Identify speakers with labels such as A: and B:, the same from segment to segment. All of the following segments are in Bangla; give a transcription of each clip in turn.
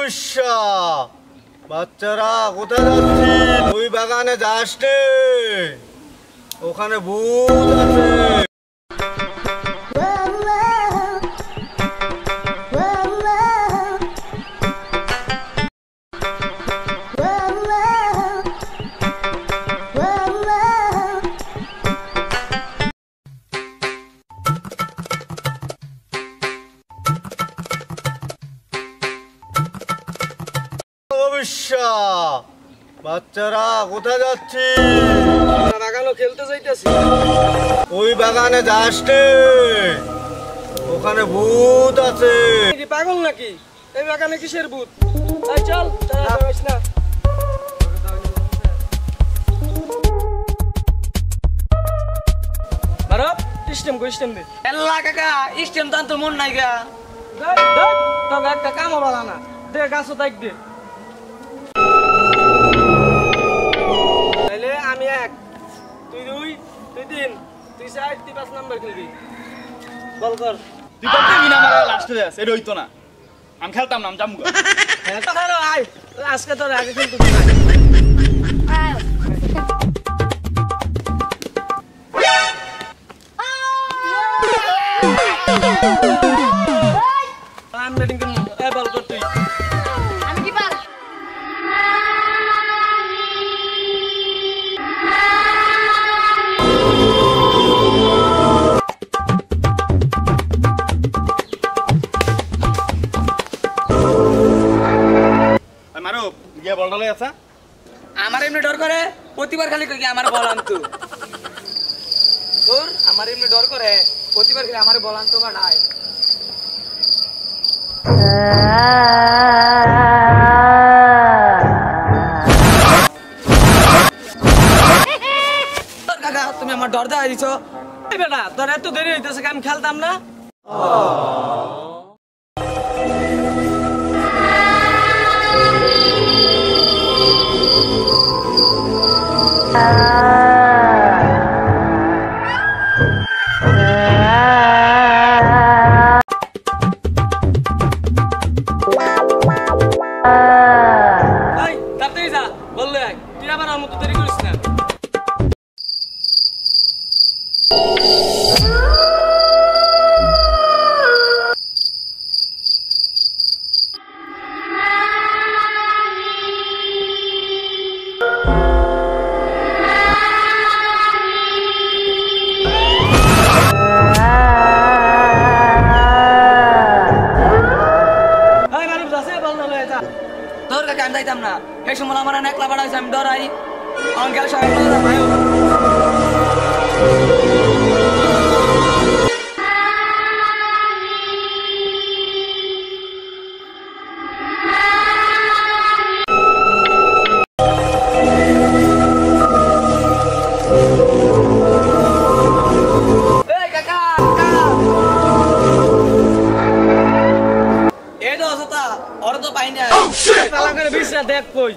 A: অবশ্যা বাচ্চারা কোথায় যাচ্ছিস? ওই বাগানে যাস নে, ওখানে ভূত আছে। অবশ্যা বাচ্চারা কোথায় যাচ্ছিস?
B: বাগানে খেলতে যাইতেছি।
A: ওই বাগানে যাস নে, ওখানে ভূত আছে।
B: পাগল নাকি? এই বাগানে কিসের ভূত? তাই চল, যাস না। মারো স্টেম গো, স্টেম দে।
C: এল্লা কাকা স্টেম তো মন নাই গা।
B: তো একটা কাম হলো না, দে গাছও তাইক দে। তাইলে আমি 1, তুই 2, তুই 3, তুই 4, তুই 5 নাম্বার খেলবি। বল কর।
D: তুই তো তুমি না মারা লাস্টে যাস, এটা হইতো না। আমি খেলতাম না, আমি জামুগা।
B: হ্যাঁ তো খেলো, আয় আজকে তোর আগে খেলতে না। আমি ব্যাটিং করব, এ বল কর তুই।
E: আমি কি পার
D: মারো গিয়া বলটা লই আছে।
C: আমার এমনি ডর করে, প্রতিবার খালি কই আমার বল আনতো। তোর আমার এমনি ডর করে, প্রতিবার খালি আমার বল আনতো বা নাই। তোর কাকা তুমি আমার ডর দেওয়া দিছো।
B: এই বেটা তোর এত দেরি হইতেছে, আমি খেলতাম না। এই তাড়াতাড়ি যা, বললে আয়। তুই আবার আমার মতো দেরি করিস না।
C: তোর কাকা আমি যাইতাম না। এই সময় আমার একলা বাড়াইছে, আমি ডরাই। আমার গেলে সবাই ভাই
B: দেখ কই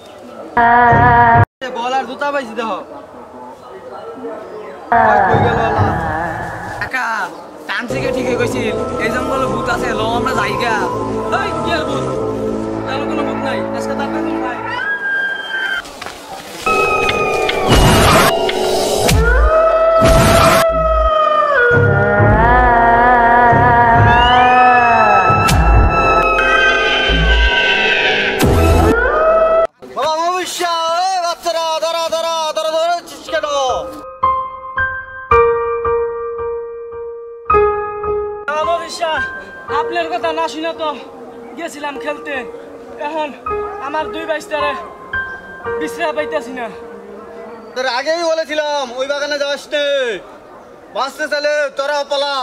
B: বল আর জুতা পাইছি দেখ
C: কাকা টান থেকে ঠিকই কইছিল এই জঙ্গলে ভূত আছে, ল আমরা যাইগা।
B: এই কি আর ভূত? তার কোনো ভূত নাই, আজকে তার কাছে নাই। আপনার কথা না শুনে তো গেছিলাম খেলতে, এখন আমার 2 বাইস্তারে বিশ্রাম পাইতেছি না।
A: তোর আগেই বলেছিলাম ওই বাগানে যাস নে, বাঁচতে চাইলে তোরা পালা।